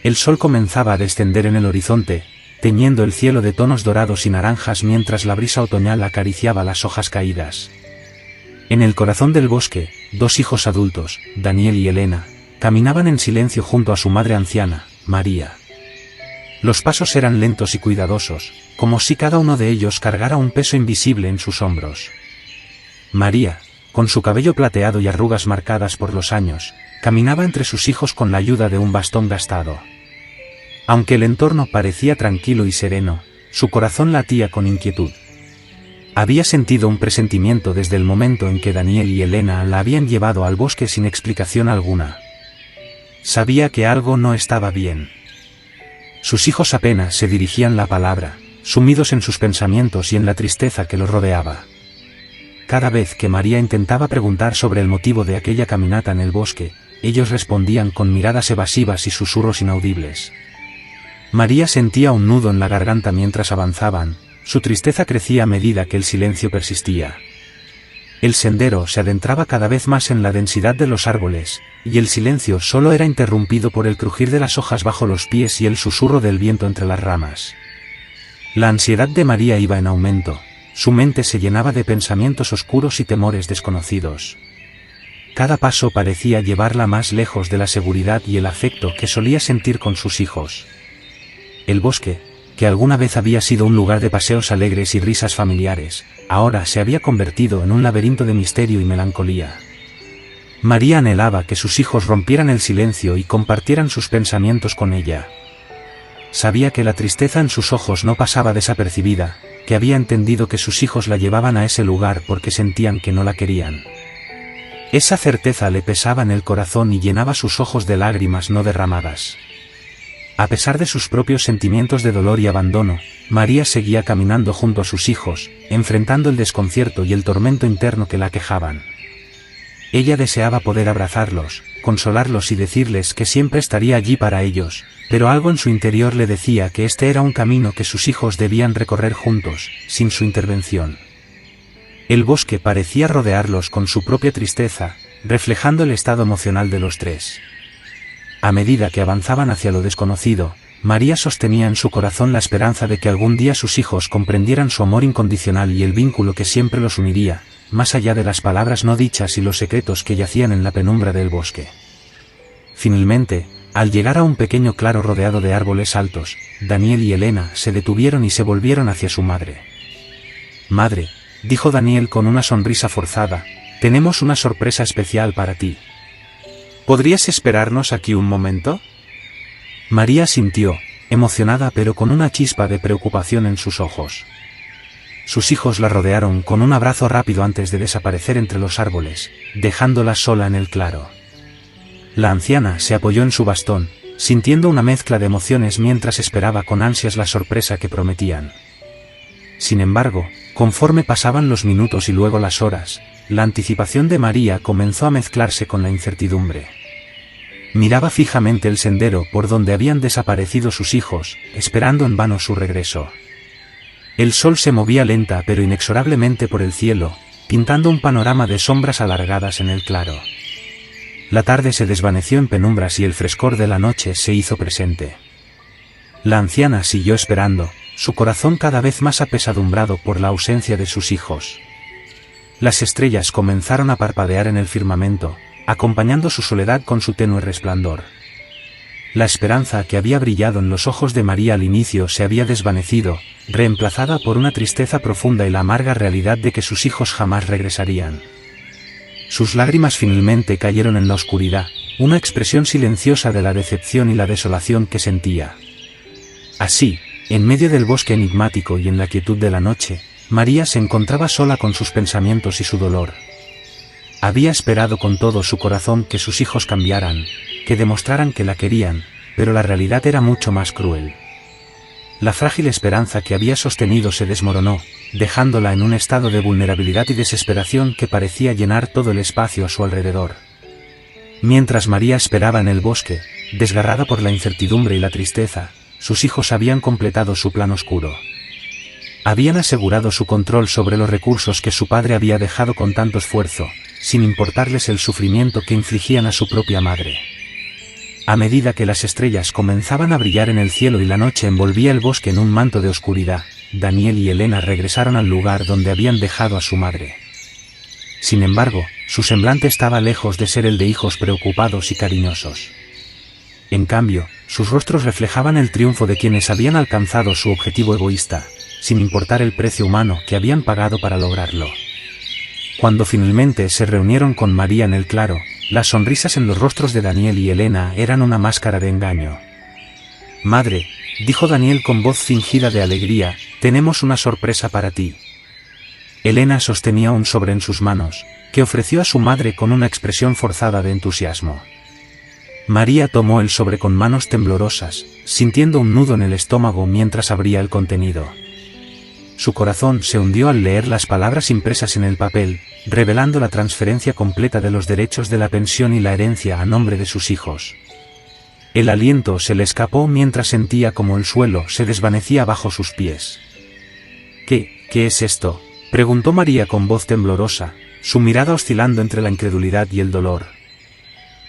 El sol comenzaba a descender en el horizonte, teñiendo el cielo de tonos dorados y naranjas mientras la brisa otoñal acariciaba las hojas caídas. En el corazón del bosque, dos hijos adultos, Daniel y Elena, caminaban en silencio junto a su madre anciana, María. Los pasos eran lentos y cuidadosos, como si cada uno de ellos cargara un peso invisible en sus hombros. María, con su cabello plateado y arrugas marcadas por los años, caminaba entre sus hijos con la ayuda de un bastón gastado. Aunque el entorno parecía tranquilo y sereno, su corazón latía con inquietud. Había sentido un presentimiento desde el momento en que Daniel y Elena la habían llevado al bosque sin explicación alguna. Sabía que algo no estaba bien. Sus hijos apenas se dirigían la palabra, sumidos en sus pensamientos y en la tristeza que los rodeaba. Cada vez que María intentaba preguntar sobre el motivo de aquella caminata en el bosque, ellos respondían con miradas evasivas y susurros inaudibles. María sentía un nudo en la garganta mientras avanzaban, su tristeza crecía a medida que el silencio persistía. El sendero se adentraba cada vez más en la densidad de los árboles, y el silencio solo era interrumpido por el crujir de las hojas bajo los pies y el susurro del viento entre las ramas. La ansiedad de María iba en aumento, su mente se llenaba de pensamientos oscuros y temores desconocidos. Cada paso parecía llevarla más lejos de la seguridad y el afecto que solía sentir con sus hijos. El bosque, que alguna vez había sido un lugar de paseos alegres y risas familiares, ahora se había convertido en un laberinto de misterio y melancolía. María anhelaba que sus hijos rompieran el silencio y compartieran sus pensamientos con ella. Sabía que la tristeza en sus ojos no pasaba desapercibida, que había entendido que sus hijos la llevaban a ese lugar porque sentían que no la querían. Esa certeza le pesaba en el corazón y llenaba sus ojos de lágrimas no derramadas. A pesar de sus propios sentimientos de dolor y abandono, María seguía caminando junto a sus hijos, enfrentando el desconcierto y el tormento interno que la aquejaban. Ella deseaba poder abrazarlos, consolarlos y decirles que siempre estaría allí para ellos, pero algo en su interior le decía que este era un camino que sus hijos debían recorrer juntos, sin su intervención. El bosque parecía rodearlos con su propia tristeza, reflejando el estado emocional de los tres. A medida que avanzaban hacia lo desconocido, María sostenía en su corazón la esperanza de que algún día sus hijos comprendieran su amor incondicional y el vínculo que siempre los uniría, más allá de las palabras no dichas y los secretos que yacían en la penumbra del bosque. Finalmente, al llegar a un pequeño claro rodeado de árboles altos, Daniel y Elena se detuvieron y se volvieron hacia su madre. «Madre», dijo Daniel con una sonrisa forzada, «tenemos una sorpresa especial para ti. ¿Podrías esperarnos aquí un momento?». María asintió, emocionada pero con una chispa de preocupación en sus ojos. Sus hijos la rodearon con un abrazo rápido antes de desaparecer entre los árboles, dejándola sola en el claro. La anciana se apoyó en su bastón, sintiendo una mezcla de emociones mientras esperaba con ansias la sorpresa que prometían. Sin embargo, conforme pasaban los minutos y luego las horas, la anticipación de María comenzó a mezclarse con la incertidumbre. Miraba fijamente el sendero por donde habían desaparecido sus hijos, esperando en vano su regreso. El sol se movía lenta pero inexorablemente por el cielo, pintando un panorama de sombras alargadas en el claro. La tarde se desvaneció en penumbras y el frescor de la noche se hizo presente. La anciana siguió esperando, su corazón cada vez más apesadumbrado por la ausencia de sus hijos. Las estrellas comenzaron a parpadear en el firmamento, acompañando su soledad con su tenue resplandor. La esperanza que había brillado en los ojos de María al inicio se había desvanecido, reemplazada por una tristeza profunda y la amarga realidad de que sus hijos jamás regresarían. Sus lágrimas finalmente cayeron en la oscuridad, una expresión silenciosa de la decepción y la desolación que sentía. Así, en medio del bosque enigmático y en la quietud de la noche, María se encontraba sola con sus pensamientos y su dolor. Había esperado con todo su corazón que sus hijos cambiaran, que demostraran que la querían, pero la realidad era mucho más cruel. La frágil esperanza que había sostenido se desmoronó, dejándola en un estado de vulnerabilidad y desesperación que parecía llenar todo el espacio a su alrededor. Mientras María esperaba en el bosque, desgarrada por la incertidumbre y la tristeza, sus hijos habían completado su plan oscuro. Habían asegurado su control sobre los recursos que su padre había dejado con tanto esfuerzo, sin importarles el sufrimiento que infligían a su propia madre. A medida que las estrellas comenzaban a brillar en el cielo y la noche envolvía el bosque en un manto de oscuridad, Daniel y Elena regresaron al lugar donde habían dejado a su madre. Sin embargo, su semblante estaba lejos de ser el de hijos preocupados y cariñosos. En cambio, sus rostros reflejaban el triunfo de quienes habían alcanzado su objetivo egoísta, sin importar el precio humano que habían pagado para lograrlo. Cuando finalmente se reunieron con María en el claro, las sonrisas en los rostros de Daniel y Elena eran una máscara de engaño. «Madre», dijo Daniel con voz fingida de alegría, «tenemos una sorpresa para ti». Elena sostenía un sobre en sus manos, que ofreció a su madre con una expresión forzada de entusiasmo. María tomó el sobre con manos temblorosas, sintiendo un nudo en el estómago mientras abría el contenido. Su corazón se hundió al leer las palabras impresas en el papel, revelando la transferencia completa de los derechos de la pensión y la herencia a nombre de sus hijos. El aliento se le escapó mientras sentía como el suelo se desvanecía bajo sus pies. ¿Qué es esto?, preguntó María con voz temblorosa, su mirada oscilando entre la incredulidad y el dolor.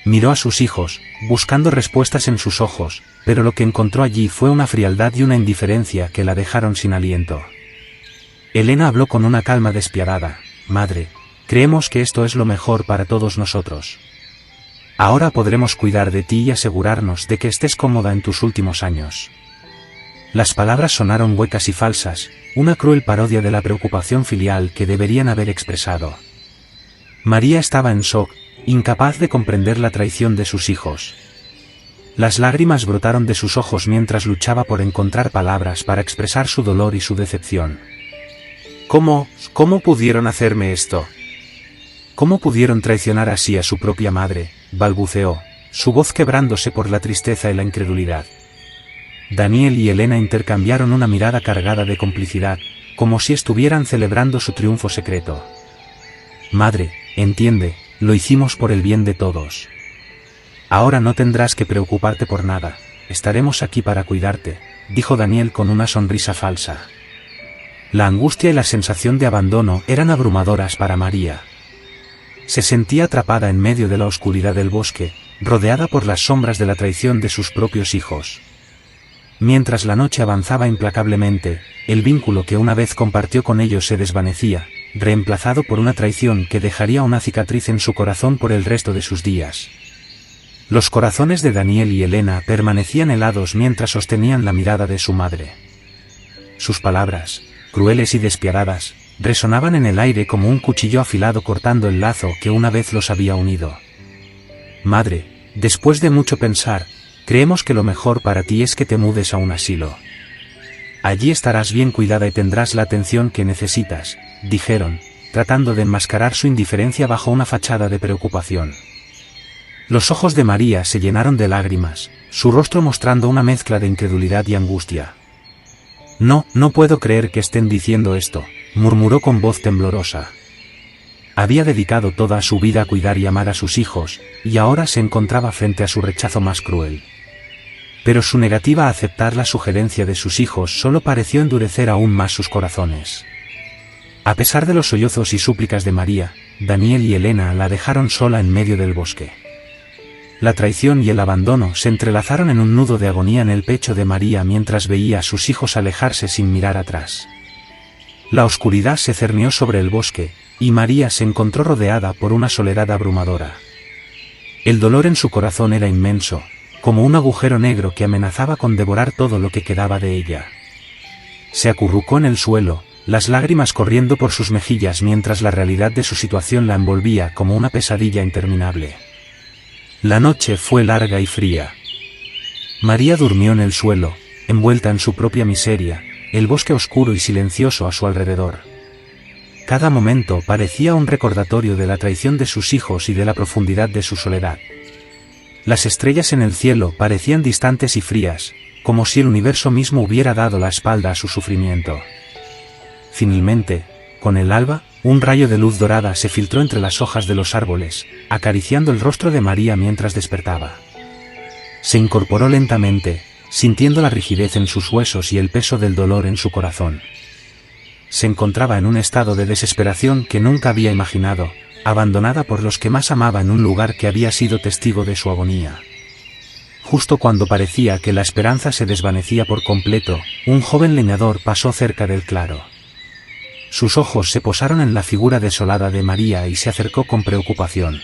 Miró a sus hijos, buscando respuestas en sus ojos, pero lo que encontró allí fue una frialdad y una indiferencia que la dejaron sin aliento. Elena habló con una calma despiadada. «Madre, creemos que esto es lo mejor para todos nosotros. Ahora podremos cuidar de ti y asegurarnos de que estés cómoda en tus últimos años». Las palabras sonaron huecas y falsas, una cruel parodia de la preocupación filial que deberían haber expresado. María estaba en shock, incapaz de comprender la traición de sus hijos. Las lágrimas brotaron de sus ojos mientras luchaba por encontrar palabras para expresar su dolor y su decepción. ¿Cómo pudieron hacerme esto? ¿Cómo pudieron traicionar así a su propia madre?, balbuceó, su voz quebrándose por la tristeza y la incredulidad. Daniel y Elena intercambiaron una mirada cargada de complicidad, como si estuvieran celebrando su triunfo secreto. «Madre, entiende, lo hicimos por el bien de todos. Ahora no tendrás que preocuparte por nada, estaremos aquí para cuidarte», dijo Daniel con una sonrisa falsa. La angustia y la sensación de abandono eran abrumadoras para María. Se sentía atrapada en medio de la oscuridad del bosque, rodeada por las sombras de la traición de sus propios hijos. Mientras la noche avanzaba implacablemente, el vínculo que una vez compartió con ellos se desvanecía, reemplazado por una traición que dejaría una cicatriz en su corazón por el resto de sus días. Los corazones de Daniel y Elena permanecían helados mientras sostenían la mirada de su madre. Sus palabras, crueles y despiadadas, resonaban en el aire como un cuchillo afilado cortando el lazo que una vez los había unido. «Madre, después de mucho pensar, creemos que lo mejor para ti es que te mudes a un asilo. Allí estarás bien cuidada y tendrás la atención que necesitas», dijeron, tratando de enmascarar su indiferencia bajo una fachada de preocupación. Los ojos de María se llenaron de lágrimas, su rostro mostrando una mezcla de incredulidad y angustia. No puedo creer que estén diciendo esto», murmuró con voz temblorosa. Había dedicado toda su vida a cuidar y amar a sus hijos, y ahora se encontraba frente a su rechazo más cruel. Pero su negativa a aceptar la sugerencia de sus hijos solo pareció endurecer aún más sus corazones. A pesar de los sollozos y súplicas de María, Daniel y Elena la dejaron sola en medio del bosque. La traición y el abandono se entrelazaron en un nudo de agonía en el pecho de María mientras veía a sus hijos alejarse sin mirar atrás. La oscuridad se cernió sobre el bosque, y María se encontró rodeada por una soledad abrumadora. El dolor en su corazón era inmenso, como un agujero negro que amenazaba con devorar todo lo que quedaba de ella. Se acurrucó en el suelo, las lágrimas corriendo por sus mejillas mientras la realidad de su situación la envolvía como una pesadilla interminable. La noche fue larga y fría. María durmió en el suelo, envuelta en su propia miseria, el bosque oscuro y silencioso a su alrededor. Cada momento parecía un recordatorio de la traición de sus hijos y de la profundidad de su soledad. Las estrellas en el cielo parecían distantes y frías, como si el universo mismo hubiera dado la espalda a su sufrimiento. Finalmente, con el alba, un rayo de luz dorada se filtró entre las hojas de los árboles, acariciando el rostro de María mientras despertaba. Se incorporó lentamente, sintiendo la rigidez en sus huesos y el peso del dolor en su corazón. Se encontraba en un estado de desesperación que nunca había imaginado, abandonada por los que más amaba en un lugar que había sido testigo de su agonía. justo cuando parecía que la esperanza se desvanecía por completo, un joven leñador pasó cerca del claro. Sus ojos se posaron en la figura desolada de María y se acercó con preocupación.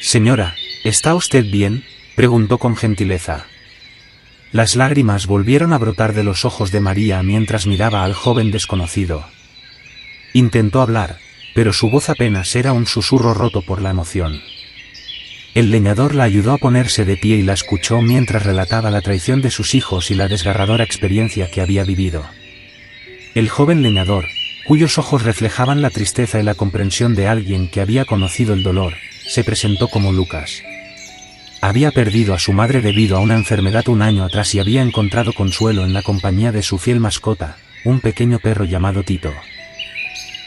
«Señora, ¿está usted bien?», preguntó con gentileza. Las lágrimas volvieron a brotar de los ojos de María mientras miraba al joven desconocido. Intentó hablar, pero su voz apenas era un susurro roto por la emoción. El leñador la ayudó a ponerse de pie y la escuchó mientras relataba la traición de sus hijos y la desgarradora experiencia que había vivido. El joven leñador, cuyos ojos reflejaban la tristeza y la comprensión de alguien que había conocido el dolor, se presentó como Lucas. Había perdido a su madre debido a una enfermedad un año atrás y había encontrado consuelo en la compañía de su fiel mascota, un pequeño perro llamado Tito.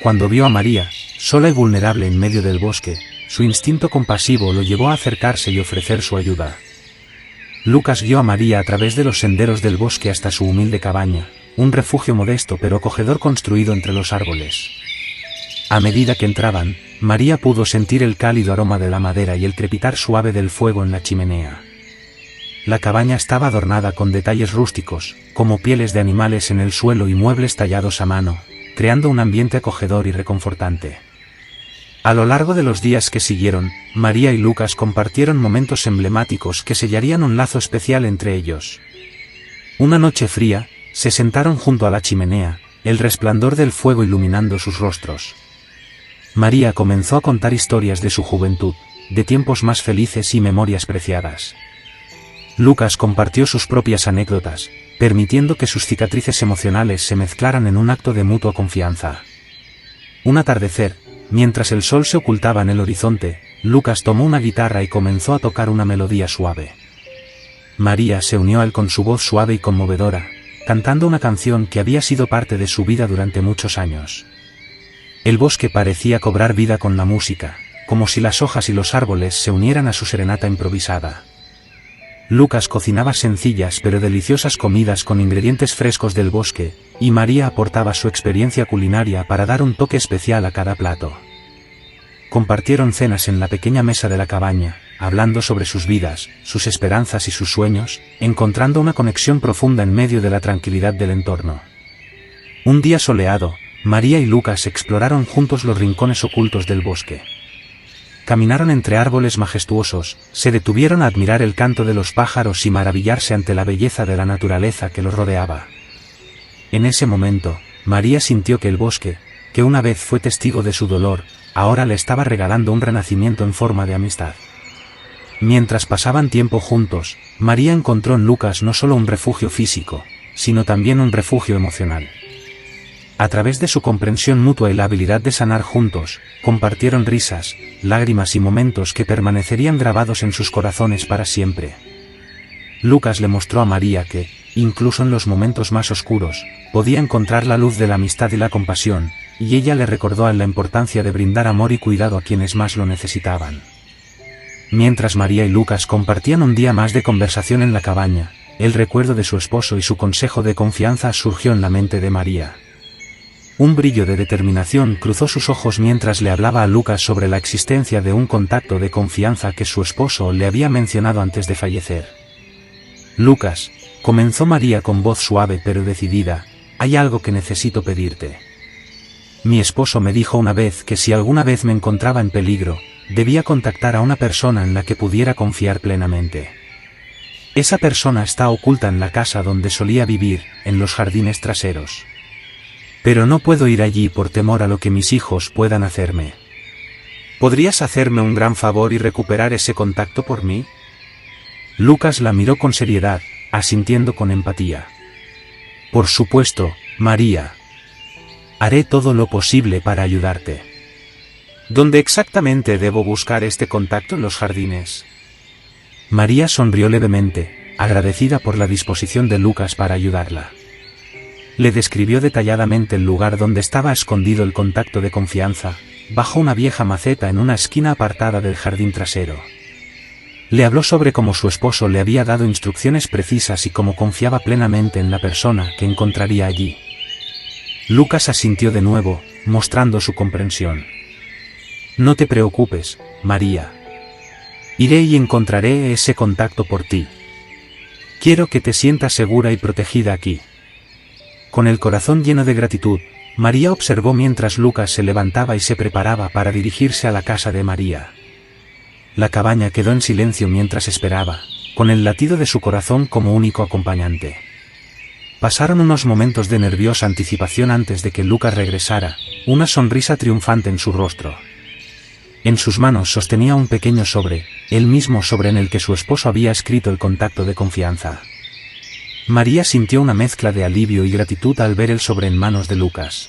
Cuando vio a María, sola y vulnerable en medio del bosque, su instinto compasivo lo llevó a acercarse y ofrecer su ayuda. Lucas guió a María a través de los senderos del bosque hasta su humilde cabaña, un refugio modesto pero acogedor construido entre los árboles. A medida que entraban, María pudo sentir el cálido aroma de la madera y el crepitar suave del fuego en la chimenea. La cabaña estaba adornada con detalles rústicos, como pieles de animales en el suelo y muebles tallados a mano, creando un ambiente acogedor y reconfortante. A lo largo de los días que siguieron, María y Lucas compartieron momentos emblemáticos que sellarían un lazo especial entre ellos. Una noche fría, se sentaron junto a la chimenea, el resplandor del fuego iluminando sus rostros. María comenzó a contar historias de su juventud, de tiempos más felices y memorias preciadas. Lucas compartió sus propias anécdotas, permitiendo que sus cicatrices emocionales se mezclaran en un acto de mutua confianza. Un atardecer, mientras el sol se ocultaba en el horizonte, Lucas tomó una guitarra y comenzó a tocar una melodía suave. María se unió a él con su voz suave y conmovedora, cantando una canción que había sido parte de su vida durante muchos años. El bosque parecía cobrar vida con la música, como si las hojas y los árboles se unieran a su serenata improvisada. Lucas cocinaba sencillas pero deliciosas comidas con ingredientes frescos del bosque, y María aportaba su experiencia culinaria para dar un toque especial a cada plato. Compartieron cenas en la pequeña mesa de la cabaña, hablando sobre sus vidas, sus esperanzas y sus sueños, encontrando una conexión profunda en medio de la tranquilidad del entorno. Un día soleado, María y Lucas exploraron juntos los rincones ocultos del bosque. Caminaron entre árboles majestuosos, se detuvieron a admirar el canto de los pájaros y maravillarse ante la belleza de la naturaleza que los rodeaba. En ese momento, María sintió que el bosque, que una vez fue testigo de su dolor, ahora le estaba regalando un renacimiento en forma de amistad. Mientras pasaban tiempo juntos, María encontró en Lucas no solo un refugio físico, sino también un refugio emocional. A través de su comprensión mutua y la habilidad de sanar juntos, compartieron risas, lágrimas y momentos que permanecerían grabados en sus corazones para siempre. Lucas le mostró a María que, incluso en los momentos más oscuros, podía encontrar la luz de la amistad y la compasión, y ella le recordó a él la importancia de brindar amor y cuidado a quienes más lo necesitaban. Mientras María y Lucas compartían un día más de conversación en la cabaña, el recuerdo de su esposo y su consejo de confianza surgió en la mente de María. Un brillo de determinación cruzó sus ojos mientras le hablaba a Lucas sobre la existencia de un contacto de confianza que su esposo le había mencionado antes de fallecer. «Lucas», comenzó María con voz suave pero decidida, «hay algo que necesito pedirte. Mi esposo me dijo una vez que si alguna vez me encontraba en peligro, debía contactar a una persona en la que pudiera confiar plenamente. Esa persona está oculta en la casa donde solía vivir, en los jardines traseros. Pero no puedo ir allí por temor a lo que mis hijos puedan hacerme. ¿Podrías hacerme un gran favor y recuperar ese contacto por mí?» Lucas la miró con seriedad, asintiendo con empatía. «Por supuesto, María. Haré todo lo posible para ayudarte. ¿Dónde exactamente debo buscar este contacto en los jardines?» María sonrió levemente, agradecida por la disposición de Lucas para ayudarla. Le describió detalladamente el lugar donde estaba escondido el contacto de confianza, bajo una vieja maceta en una esquina apartada del jardín trasero. Le habló sobre cómo su esposo le había dado instrucciones precisas y cómo confiaba plenamente en la persona que encontraría allí. Lucas asintió de nuevo, mostrando su comprensión. «No te preocupes, María. Iré y encontraré ese contacto por ti», Quiero que te sientas segura y protegida aquí. Con el corazón lleno de gratitud, María observó mientras Lucas se levantaba y se preparaba para dirigirse a la casa de María. La cabaña quedó en silencio mientras esperaba, con el latido de su corazón como único acompañante. Pasaron unos momentos de nerviosa anticipación antes de que Lucas regresara, una sonrisa triunfante en su rostro. En sus manos sostenía un pequeño sobre, el mismo sobre en el que su esposo había escrito el contacto de confianza. María sintió una mezcla de alivio y gratitud al ver el sobre en manos de Lucas.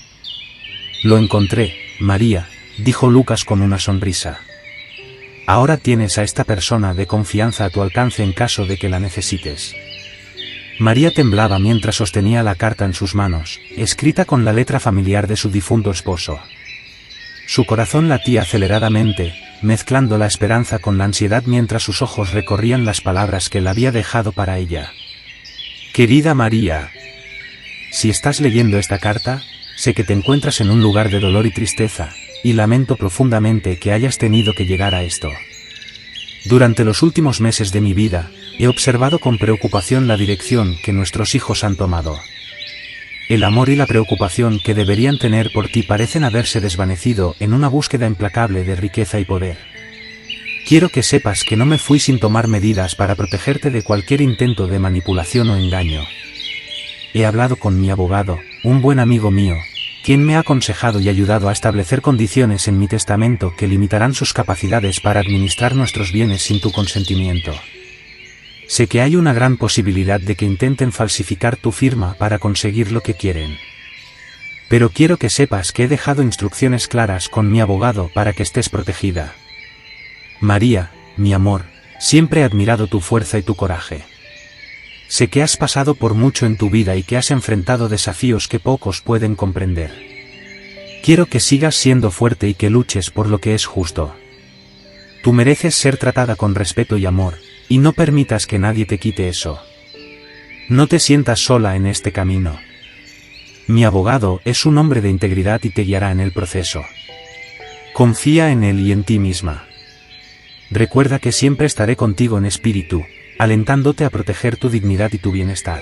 Lo encontré, María, dijo Lucas con una sonrisa. Ahora tienes a esta persona de confianza a tu alcance en caso de que la necesites. María temblaba mientras sostenía la carta en sus manos, escrita con la letra familiar de su difunto esposo. Su corazón latía aceleradamente, mezclando la esperanza con la ansiedad mientras sus ojos recorrían las palabras que él había dejado para ella. Querida María, si estás leyendo esta carta, sé que te encuentras en un lugar de dolor y tristeza, y lamento profundamente que hayas tenido que llegar a esto. Durante los últimos meses de mi vida, he observado con preocupación la dirección que nuestros hijos han tomado. El amor y la preocupación que deberían tener por ti parecen haberse desvanecido en una búsqueda implacable de riqueza y poder. Quiero que sepas que no me fui sin tomar medidas para protegerte de cualquier intento de manipulación o engaño. He hablado con mi abogado, un buen amigo mío, quien me ha aconsejado y ayudado a establecer condiciones en mi testamento que limitarán sus capacidades para administrar nuestros bienes sin tu consentimiento. Sé que hay una gran posibilidad de que intenten falsificar tu firma para conseguir lo que quieren. Pero quiero que sepas que he dejado instrucciones claras con mi abogado para que estés protegida. María, mi amor, siempre he admirado tu fuerza y tu coraje. Sé que has pasado por mucho en tu vida y que has enfrentado desafíos que pocos pueden comprender. Quiero que sigas siendo fuerte y que luches por lo que es justo. Tú mereces ser tratada con respeto y amor, y no permitas que nadie te quite eso. No te sientas sola en este camino. Mi abogado es un hombre de integridad y te guiará en el proceso. Confía en él y en ti misma. Recuerda que siempre estaré contigo en espíritu, alentándote a proteger tu dignidad y tu bienestar.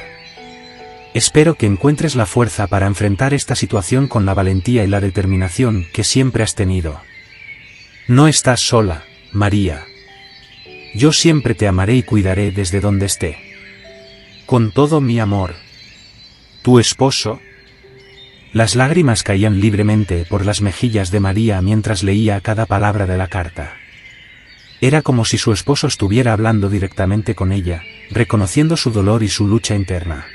Espero que encuentres la fuerza para enfrentar esta situación con la valentía y la determinación que siempre has tenido. No estás sola, María. Yo siempre te amaré y cuidaré desde donde esté. Con todo mi amor. ¿Tu esposo? Las lágrimas caían libremente por las mejillas de María mientras leía cada palabra de la carta. Era como si su esposo estuviera hablando directamente con ella, reconociendo su dolor y su lucha interna.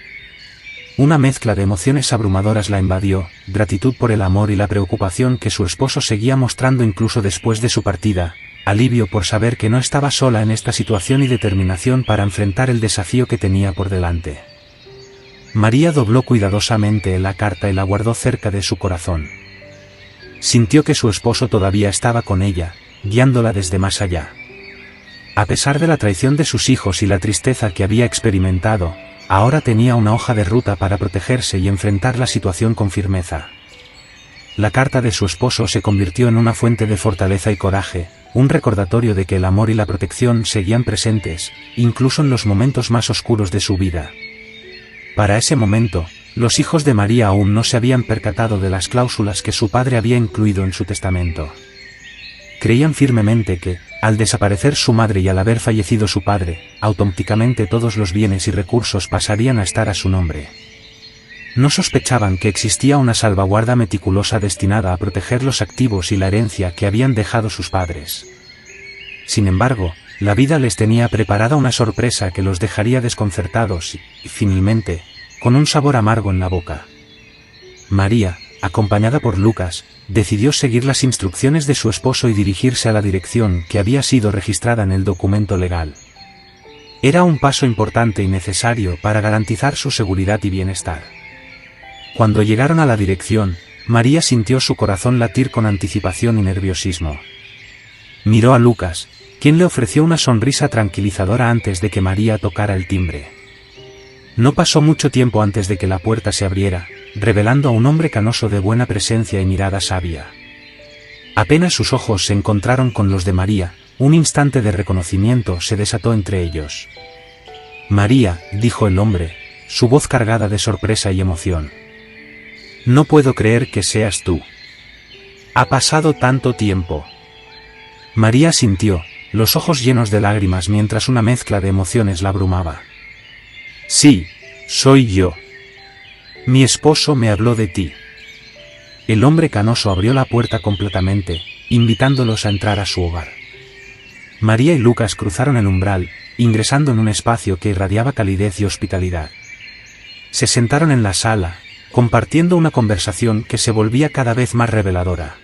Una mezcla de emociones abrumadoras la invadió, gratitud por el amor y la preocupación que su esposo seguía mostrando incluso después de su partida, alivio por saber que no estaba sola en esta situación y determinación para enfrentar el desafío que tenía por delante. María dobló cuidadosamente la carta y la guardó cerca de su corazón. Sintió que su esposo todavía estaba con ella, guiándola desde más allá. A pesar de la traición de sus hijos y la tristeza que había experimentado, ahora tenía una hoja de ruta para protegerse y enfrentar la situación con firmeza. La carta de su esposo se convirtió en una fuente de fortaleza y coraje, un recordatorio de que el amor y la protección seguían presentes, incluso en los momentos más oscuros de su vida. Para ese momento, los hijos de María aún no se habían percatado de las cláusulas que su padre había incluido en su testamento. Creían firmemente que, al desaparecer su madre y al haber fallecido su padre, automáticamente todos los bienes y recursos pasarían a estar a su nombre. No sospechaban que existía una salvaguarda meticulosa destinada a proteger los activos y la herencia que habían dejado sus padres. Sin embargo, la vida les tenía preparada una sorpresa que los dejaría desconcertados y, finalmente, con un sabor amargo en la boca. María, acompañada por Lucas, decidió seguir las instrucciones de su esposo y dirigirse a la dirección que había sido registrada en el documento legal. Era un paso importante y necesario para garantizar su seguridad y bienestar. Cuando llegaron a la dirección, María sintió su corazón latir con anticipación y nerviosismo. Miró a Lucas, quien le ofreció una sonrisa tranquilizadora antes de que María tocara el timbre. No pasó mucho tiempo antes de que la puerta se abriera, revelando a un hombre canoso de buena presencia y mirada sabia. Apenas sus ojos se encontraron con los de María, un instante de reconocimiento se desató entre ellos. María, dijo el hombre, su voz cargada de sorpresa y emoción. No puedo creer que seas tú. Ha pasado tanto tiempo. María sintió, los ojos llenos de lágrimas mientras una mezcla de emociones la abrumaba. Sí, soy yo. Mi esposo me habló de ti. El hombre canoso abrió la puerta completamente, invitándolos a entrar a su hogar. María y Lucas cruzaron el umbral, ingresando en un espacio que irradiaba calidez y hospitalidad. Se sentaron en la sala, compartiendo una conversación que se volvía cada vez más reveladora.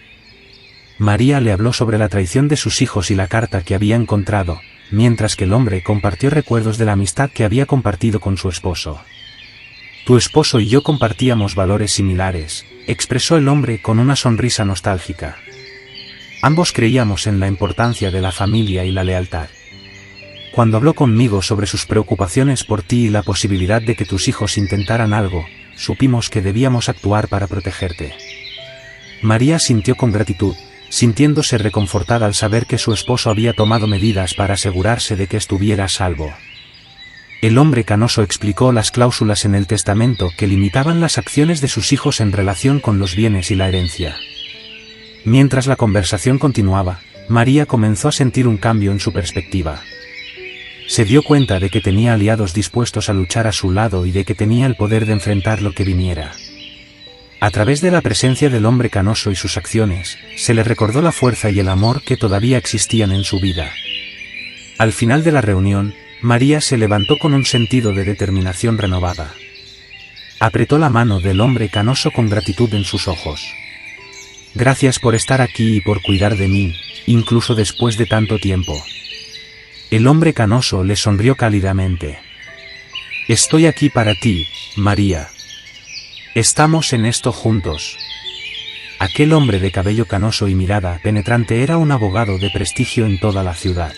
María le habló sobre la traición de sus hijos y la carta que había encontrado, mientras que el hombre compartió recuerdos de la amistad que había compartido con su esposo. Tu esposo y yo compartíamos valores similares, expresó el hombre con una sonrisa nostálgica. Ambos creíamos en la importancia de la familia y la lealtad. Cuando habló conmigo sobre sus preocupaciones por ti y la posibilidad de que tus hijos intentaran algo, supimos que debíamos actuar para protegerte. María sintió con gratitud, sintiéndose reconfortada al saber que su esposo había tomado medidas para asegurarse de que estuviera a salvo. El hombre canoso explicó las cláusulas en el testamento que limitaban las acciones de sus hijos en relación con los bienes y la herencia. Mientras la conversación continuaba, María comenzó a sentir un cambio en su perspectiva. Se dio cuenta de que tenía aliados dispuestos a luchar a su lado y de que tenía el poder de enfrentar lo que viniera. A través de la presencia del hombre canoso y sus acciones, se le recordó la fuerza y el amor que todavía existían en su vida. Al final de la reunión, María se levantó con un sentido de determinación renovada. Apretó la mano del hombre canoso con gratitud en sus ojos. Gracias por estar aquí y por cuidar de mí, incluso después de tanto tiempo. El hombre canoso le sonrió cálidamente. Estoy aquí para ti, María. Estamos en esto juntos. Aquel hombre de cabello canoso y mirada penetrante era un abogado de prestigio en toda la ciudad.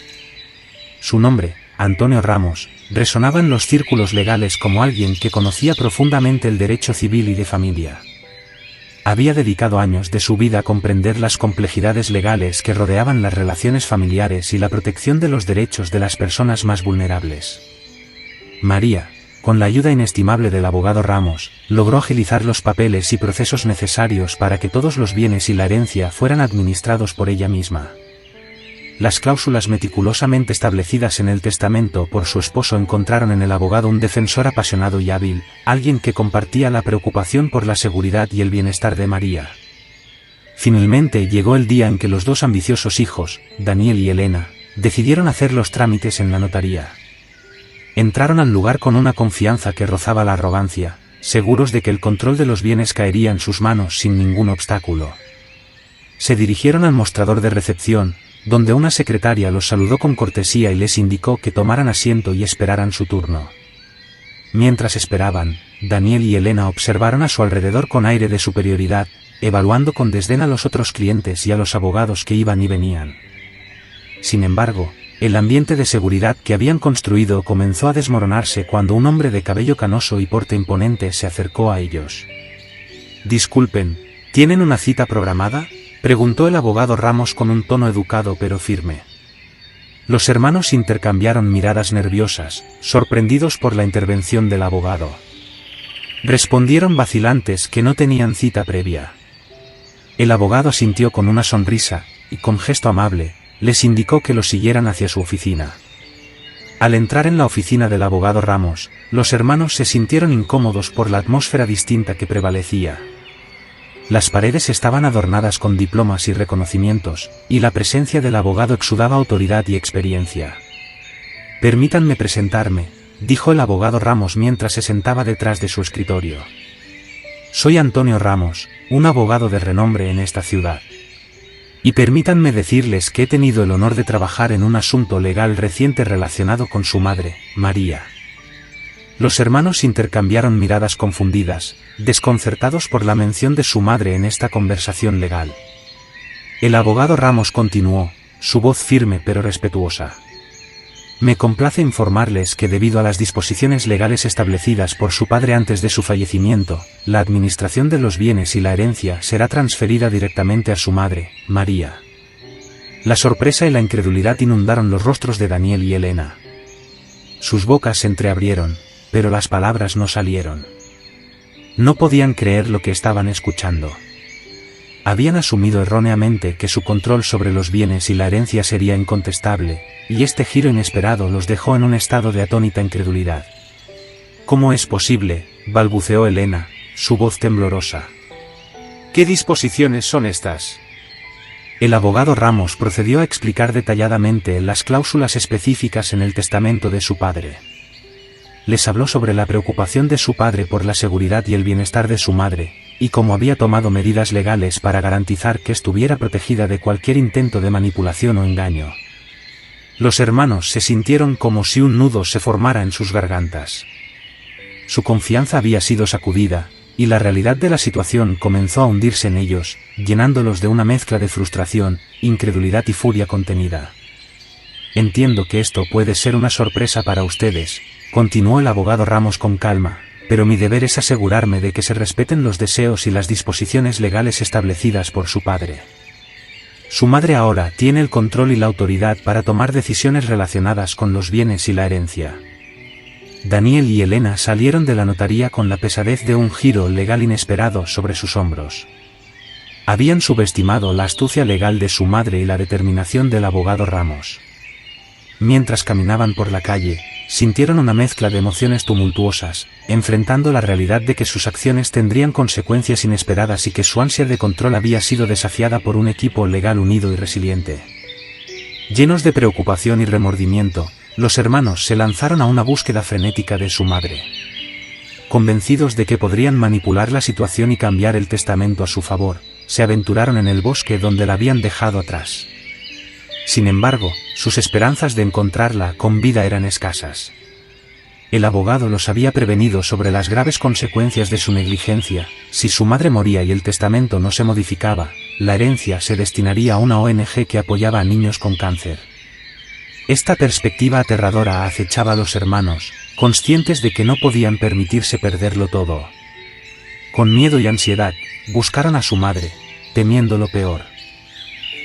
Su nombre, Antonio Ramos, resonaba en los círculos legales como alguien que conocía profundamente el derecho civil y de familia. Había dedicado años de su vida a comprender las complejidades legales que rodeaban las relaciones familiares y la protección de los derechos de las personas más vulnerables. María, con la ayuda inestimable del abogado Ramos, logró agilizar los papeles y procesos necesarios para que todos los bienes y la herencia fueran administrados por ella misma. Las cláusulas meticulosamente establecidas en el testamento por su esposo encontraron en el abogado un defensor apasionado y hábil, alguien que compartía la preocupación por la seguridad y el bienestar de María. Finalmente llegó el día en que los dos ambiciosos hijos, Daniel y Elena, decidieron hacer los trámites en la notaría. Entraron al lugar con una confianza que rozaba la arrogancia, seguros de que el control de los bienes caería en sus manos sin ningún obstáculo. Se dirigieron al mostrador de recepción, donde una secretaria los saludó con cortesía y les indicó que tomaran asiento y esperaran su turno. Mientras esperaban, Daniel y Elena observaron a su alrededor con aire de superioridad, evaluando con desdén a los otros clientes y a los abogados que iban y venían. Sin embargo, el ambiente de seguridad que habían construido comenzó a desmoronarse cuando un hombre de cabello canoso y porte imponente se acercó a ellos. Disculpen, ¿tienen una cita programada?, preguntó el abogado Ramos con un tono educado pero firme. Los hermanos intercambiaron miradas nerviosas, sorprendidos por la intervención del abogado. Respondieron vacilantes que no tenían cita previa. El abogado asintió con una sonrisa, y con gesto amable, les indicó que lo siguieran hacia su oficina. Al entrar en la oficina del abogado Ramos, los hermanos se sintieron incómodos por la atmósfera distinta que prevalecía. Las paredes estaban adornadas con diplomas y reconocimientos, y la presencia del abogado exudaba autoridad y experiencia. Permítanme presentarme, dijo el abogado Ramos mientras se sentaba detrás de su escritorio. Soy Antonio Ramos, un abogado de renombre en esta ciudad. Y permítanme decirles que he tenido el honor de trabajar en un asunto legal reciente relacionado con su madre, María. Los hermanos intercambiaron miradas confundidas, desconcertados por la mención de su madre en esta conversación legal. El abogado Ramos continuó, su voz firme pero respetuosa. Me complace informarles que debido a las disposiciones legales establecidas por su padre antes de su fallecimiento, la administración de los bienes y la herencia será transferida directamente a su madre, María. La sorpresa y la incredulidad inundaron los rostros de Daniel y Elena. sus bocas se entreabrieron, pero las palabras no salieron. No podían creer lo que estaban escuchando. Habían asumido erróneamente que su control sobre los bienes y la herencia sería incontestable, y este giro inesperado los dejó en un estado de atónita incredulidad. «¿Cómo es posible?», balbuceó Elena, su voz temblorosa. «¿Qué disposiciones son estas?». El abogado Ramos procedió a explicar detalladamente las cláusulas específicas en el testamento de su padre. Les habló sobre la preocupación de su padre por la seguridad y el bienestar de su madre, y cómo había tomado medidas legales para garantizar que estuviera protegida de cualquier intento de manipulación o engaño. Los hermanos se sintieron como si un nudo se formara en sus gargantas. Su confianza había sido sacudida, y la realidad de la situación comenzó a hundirse en ellos, llenándolos de una mezcla de frustración, incredulidad y furia contenida. «Entiendo que esto puede ser una sorpresa para ustedes», continuó el abogado Ramos con calma, «pero mi deber es asegurarme de que se respeten los deseos y las disposiciones legales establecidas por su padre. Su madre ahora tiene el control y la autoridad para tomar decisiones relacionadas con los bienes y la herencia». Daniel y Elena salieron de la notaría con la pesadez de un giro legal inesperado sobre sus hombros. Habían subestimado la astucia legal de su madre y la determinación del abogado Ramos. Mientras caminaban por la calle, sintieron una mezcla de emociones tumultuosas, enfrentando la realidad de que sus acciones tendrían consecuencias inesperadas y que su ansia de control había sido desafiada por un equipo legal unido y resiliente. Llenos de preocupación y remordimiento, los hermanos se lanzaron a una búsqueda frenética de su madre. Convencidos de que podrían manipular la situación y cambiar el testamento a su favor, se aventuraron en el bosque donde la habían dejado atrás. Sin embargo, sus esperanzas de encontrarla con vida eran escasas. El abogado los había prevenido sobre las graves consecuencias de su negligencia. Si su madre moría y el testamento no se modificaba, la herencia se destinaría a una ONG que apoyaba a niños con cáncer. Esta perspectiva aterradora acechaba a los hermanos, conscientes de que no podían permitirse perderlo todo. Con miedo y ansiedad, buscaron a su madre, temiendo lo peor.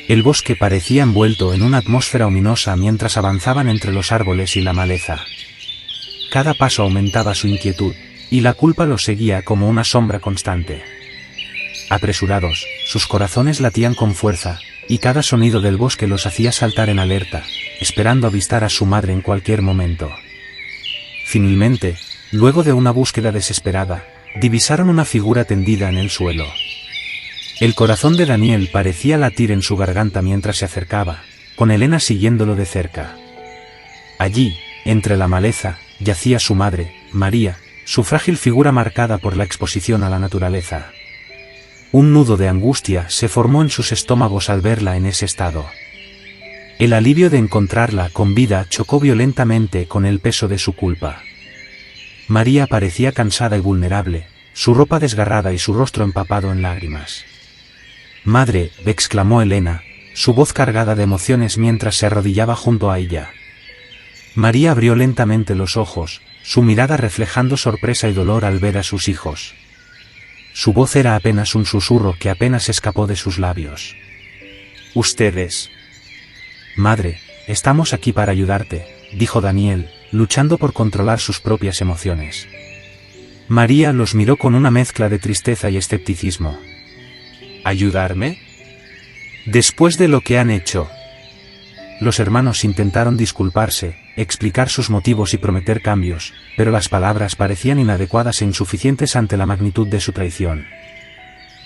El bosque parecía envuelto en una atmósfera ominosa mientras avanzaban entre los árboles y la maleza. Cada paso aumentaba su inquietud, y la culpa los seguía como una sombra constante. Apresurados, sus corazones latían con fuerza, y cada sonido del bosque los hacía saltar en alerta, esperando avistar a su madre en cualquier momento. Finalmente, luego de una búsqueda desesperada, divisaron una figura tendida en el suelo. El corazón de Daniel parecía latir en su garganta mientras se acercaba, con Elena siguiéndolo de cerca. Allí, entre la maleza, yacía su madre, María, su frágil figura marcada por la exposición a la naturaleza. Un nudo de angustia se formó en sus estómagos al verla en ese estado. El alivio de encontrarla con vida chocó violentamente con el peso de su culpa. María parecía cansada y vulnerable, su ropa desgarrada y su rostro empapado en lágrimas. «Madre», exclamó Elena, su voz cargada de emociones mientras se arrodillaba junto a ella. María abrió lentamente los ojos, su mirada reflejando sorpresa y dolor al ver a sus hijos. Su voz era apenas un susurro que apenas escapó de sus labios. «Ustedes». «Madre, estamos aquí para ayudarte», dijo Daniel, luchando por controlar sus propias emociones. María los miró con una mezcla de tristeza y escepticismo. «¿Ayudarme? Después de lo que han hecho». Los hermanos intentaron disculparse, explicar sus motivos y prometer cambios, pero las palabras parecían inadecuadas e insuficientes ante la magnitud de su traición.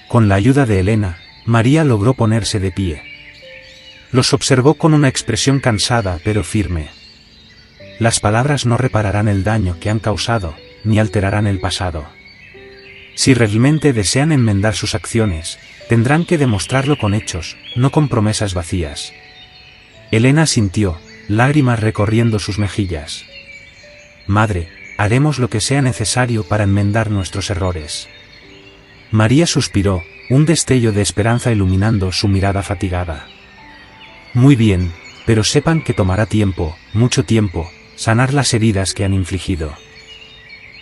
Con la ayuda de Elena, María logró ponerse de pie. Los observó con una expresión cansada pero firme. Las palabras no repararán el daño que han causado, ni alterarán el pasado. Si realmente desean enmendar sus acciones, tendrán que demostrarlo con hechos, no con promesas vacías. Elena sintió, lágrimas recorriendo sus mejillas. «Madre, haremos lo que sea necesario para enmendar nuestros errores». María suspiró, un destello de esperanza iluminando su mirada fatigada. «Muy bien, pero sepan que tomará tiempo, mucho tiempo, sanar las heridas que han infligido».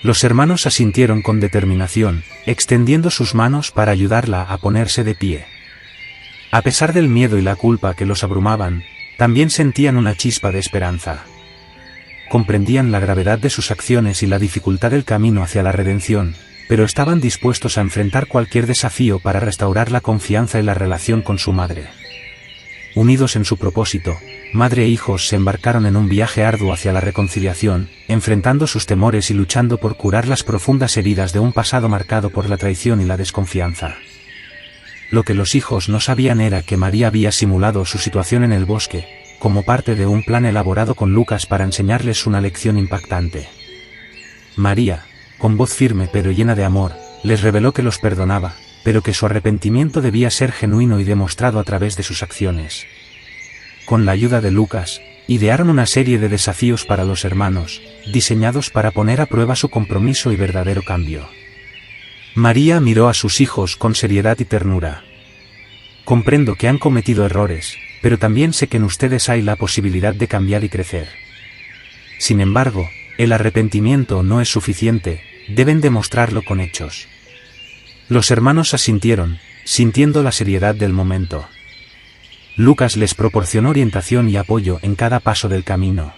Los hermanos asintieron con determinación, extendiendo sus manos para ayudarla a ponerse de pie. A pesar del miedo y la culpa que los abrumaban, también sentían una chispa de esperanza. comprendían la gravedad de sus acciones y la dificultad del camino hacia la redención, pero estaban dispuestos a enfrentar cualquier desafío para restaurar la confianza y la relación con su madre. Unidos en su propósito, madre e hijos se embarcaron en un viaje arduo hacia la reconciliación, enfrentando sus temores y luchando por curar las profundas heridas de un pasado marcado por la traición y la desconfianza. Lo que los hijos no sabían era que María había simulado su situación en el bosque, como parte de un plan elaborado con Lucas para enseñarles una lección impactante. María, con voz firme pero llena de amor, les reveló que los perdonaba, pero que su arrepentimiento debía ser genuino y demostrado a través de sus acciones. Con la ayuda de Lucas, idearon una serie de desafíos para los hermanos, diseñados para poner a prueba su compromiso y verdadero cambio. María miró a sus hijos con seriedad y ternura. Comprendo que han cometido errores, pero también sé que en ustedes hay la posibilidad de cambiar y crecer. Sin embargo, el arrepentimiento no es suficiente, deben demostrarlo con hechos. Los hermanos asintieron, sintiendo la seriedad del momento. Lucas les proporcionó orientación y apoyo en cada paso del camino.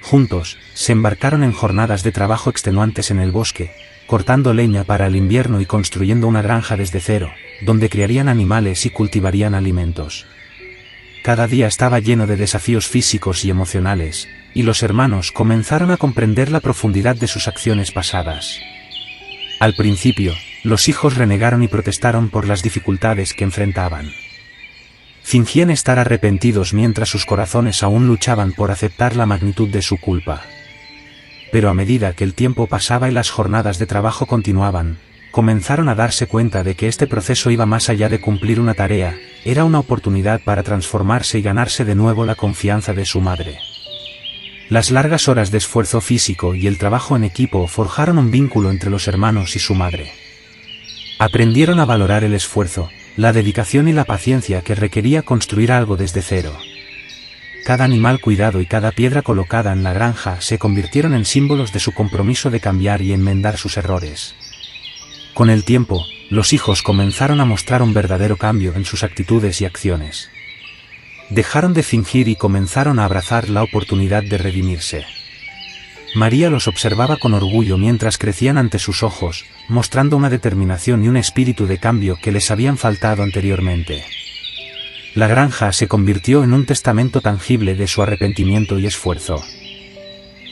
Juntos, se embarcaron en jornadas de trabajo extenuantes en el bosque, cortando leña para el invierno y construyendo una granja desde cero, donde criarían animales y cultivarían alimentos. Cada día estaba lleno de desafíos físicos y emocionales, y los hermanos comenzaron a comprender la profundidad de sus acciones pasadas. Al principio, los hijos renegaron y protestaron por las dificultades que enfrentaban. Fingían estar arrepentidos mientras sus corazones aún luchaban por aceptar la magnitud de su culpa. Pero a medida que el tiempo pasaba y las jornadas de trabajo continuaban, comenzaron a darse cuenta de que este proceso iba más allá de cumplir una tarea, era una oportunidad para transformarse y ganarse de nuevo la confianza de su madre. Las largas horas de esfuerzo físico y el trabajo en equipo forjaron un vínculo entre los hermanos y su madre. Aprendieron a valorar el esfuerzo, la dedicación y la paciencia que requería construir algo desde cero. Cada animal cuidado y cada piedra colocada en la granja se convirtieron en símbolos de su compromiso de cambiar y enmendar sus errores. Con el tiempo, los hijos comenzaron a mostrar un verdadero cambio en sus actitudes y acciones. Dejaron de fingir y comenzaron a abrazar la oportunidad de redimirse. María los observaba con orgullo mientras crecían ante sus ojos, mostrando una determinación y un espíritu de cambio que les habían faltado anteriormente. La granja se convirtió en un testamento tangible de su arrepentimiento y esfuerzo.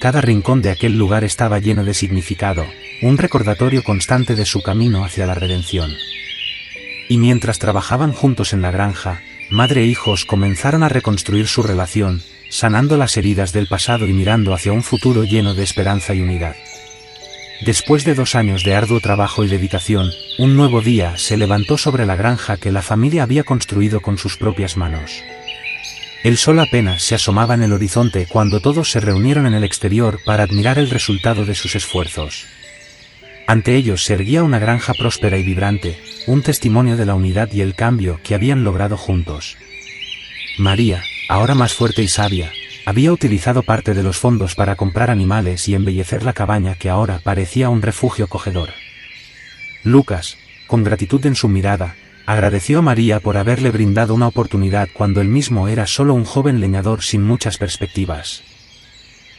Cada rincón de aquel lugar estaba lleno de significado, un recordatorio constante de su camino hacia la redención. Y mientras trabajaban juntos en la granja, madre e hijos comenzaron a reconstruir su relación, sanando las heridas del pasado y mirando hacia un futuro lleno de esperanza y unidad. Después de 2 años de arduo trabajo y dedicación, un nuevo día se levantó sobre la granja que la familia había construido con sus propias manos. El sol apenas se asomaba en el horizonte cuando todos se reunieron en el exterior para admirar el resultado de sus esfuerzos. Ante ellos se erguía una granja próspera y vibrante, un testimonio de la unidad y el cambio que habían logrado juntos. María, ahora más fuerte y sabia, había utilizado parte de los fondos para comprar animales y embellecer la cabaña que ahora parecía un refugio acogedor. Lucas, con gratitud en su mirada, agradeció a María por haberle brindado una oportunidad cuando él mismo era solo un joven leñador sin muchas perspectivas.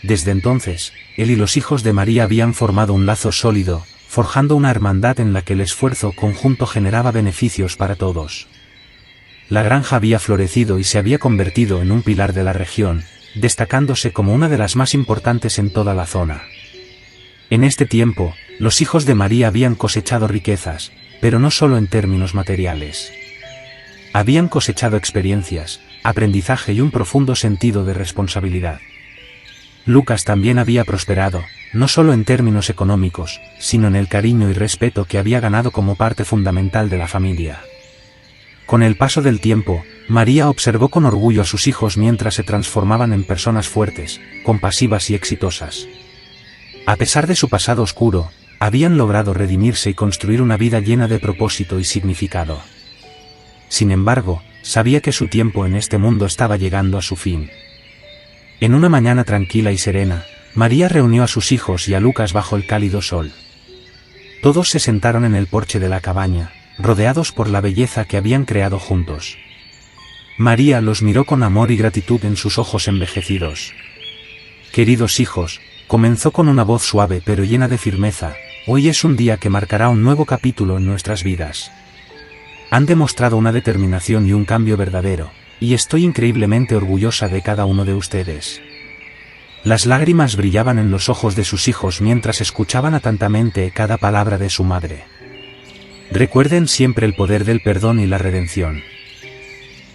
Desde entonces, él y los hijos de María habían formado un lazo sólido, forjando una hermandad en la que el esfuerzo conjunto generaba beneficios para todos. La granja había florecido y se había convertido en un pilar de la región, destacándose como una de las más importantes en toda la zona. En este tiempo, los hijos de María habían cosechado riquezas, pero no solo en términos materiales. Habían cosechado experiencias, aprendizaje y un profundo sentido de responsabilidad. Lucas también había prosperado, no solo en términos económicos, sino en el cariño y respeto que había ganado como parte fundamental de la familia. Con el paso del tiempo, María observó con orgullo a sus hijos mientras se transformaban en personas fuertes, compasivas y exitosas. A pesar de su pasado oscuro, habían logrado redimirse y construir una vida llena de propósito y significado. Sin embargo, sabía que su tiempo en este mundo estaba llegando a su fin. En una mañana tranquila y serena, María reunió a sus hijos y a Lucas bajo el cálido sol. Todos se sentaron en el porche de la cabaña, rodeados por la belleza que habían creado juntos. María los miró con amor y gratitud en sus ojos envejecidos. Queridos hijos, comenzó con una voz suave pero llena de firmeza, hoy es un día que marcará un nuevo capítulo en nuestras vidas. Han demostrado una determinación y un cambio verdadero, y estoy increíblemente orgullosa de cada uno de ustedes. Las lágrimas brillaban en los ojos de sus hijos mientras escuchaban atentamente cada palabra de su madre. Recuerden siempre el poder del perdón y la redención.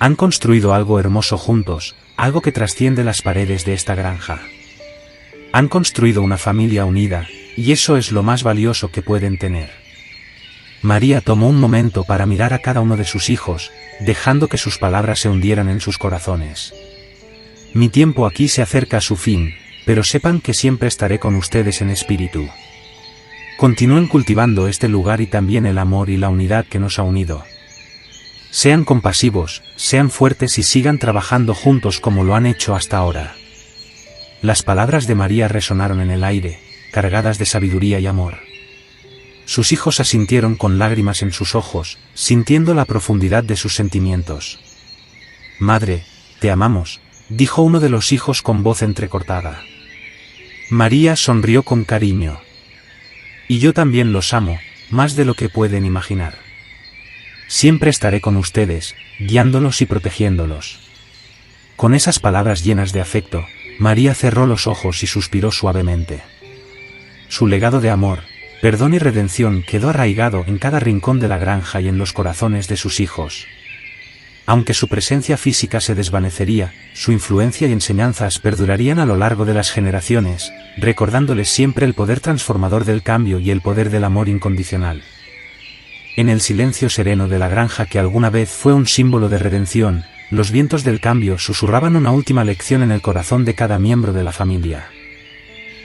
Han construido algo hermoso juntos, algo que trasciende las paredes de esta granja. Han construido una familia unida, y eso es lo más valioso que pueden tener. María tomó un momento para mirar a cada uno de sus hijos, dejando que sus palabras se hundieran en sus corazones. Mi tiempo aquí se acerca a su fin, pero sepan que siempre estaré con ustedes en espíritu. Continúen cultivando este lugar y también el amor y la unidad que nos ha unido. Sean compasivos, sean fuertes y sigan trabajando juntos como lo han hecho hasta ahora. Las palabras de María resonaron en el aire, cargadas de sabiduría y amor. Sus hijos asintieron con lágrimas en sus ojos, sintiendo la profundidad de sus sentimientos. Madre, te amamos, dijo uno de los hijos con voz entrecortada. María sonrió con cariño. Y yo también los amo, más de lo que pueden imaginar. Siempre estaré con ustedes, guiándolos y protegiéndolos. Con esas palabras llenas de afecto, María cerró los ojos y suspiró suavemente. Su legado de amor, perdón y redención quedó arraigado en cada rincón de la granja y en los corazones de sus hijos. Aunque su presencia física se desvanecería, su influencia y enseñanzas perdurarían a lo largo de las generaciones, recordándoles siempre el poder transformador del cambio y el poder del amor incondicional. En el silencio sereno de la granja que alguna vez fue un símbolo de redención, los vientos del cambio susurraban una última lección en el corazón de cada miembro de la familia.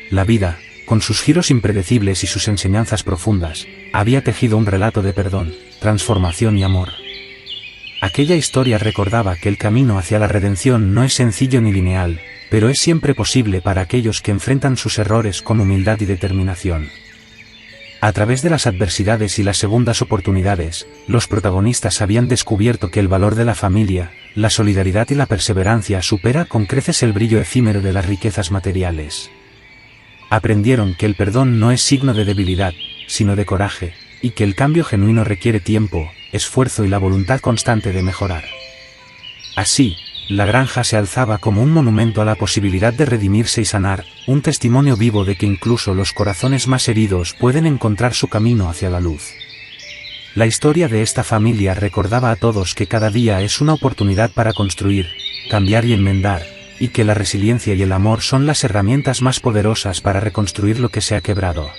La vida, con sus giros impredecibles y sus enseñanzas profundas, había tejido un relato de perdón, transformación y amor. Aquella historia recordaba que el camino hacia la redención no es sencillo ni lineal, pero es siempre posible para aquellos que enfrentan sus errores con humildad y determinación. A través de las adversidades y las segundas oportunidades, los protagonistas habían descubierto que el valor de la familia, la solidaridad y la perseverancia supera con creces el brillo efímero de las riquezas materiales. Aprendieron que el perdón no es signo de debilidad, sino de coraje, y que el cambio genuino requiere tiempo, esfuerzo y la voluntad constante de mejorar. Así, la granja se alzaba como un monumento a la posibilidad de redimirse y sanar, un testimonio vivo de que incluso los corazones más heridos pueden encontrar su camino hacia la luz. La historia de esta familia recordaba a todos que cada día es una oportunidad para construir, cambiar y enmendar, y que la resiliencia y el amor son las herramientas más poderosas para reconstruir lo que se ha quebrado.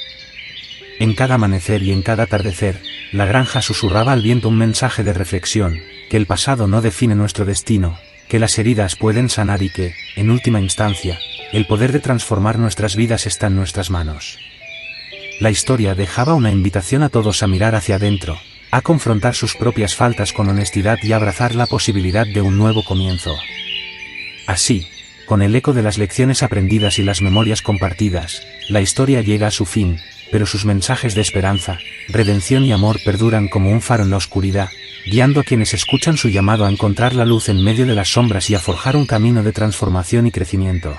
En cada amanecer y en cada atardecer, la granja susurraba al viento un mensaje de reflexión, que el pasado no define nuestro destino, que las heridas pueden sanar y que, en última instancia, el poder de transformar nuestras vidas está en nuestras manos. La historia dejaba una invitación a todos a mirar hacia adentro, a confrontar sus propias faltas con honestidad y a abrazar la posibilidad de un nuevo comienzo. Así, con el eco de las lecciones aprendidas y las memorias compartidas, la historia llega a su fin, pero sus mensajes de esperanza, redención y amor perduran como un faro en la oscuridad, guiando a quienes escuchan su llamado a encontrar la luz en medio de las sombras y a forjar un camino de transformación y crecimiento.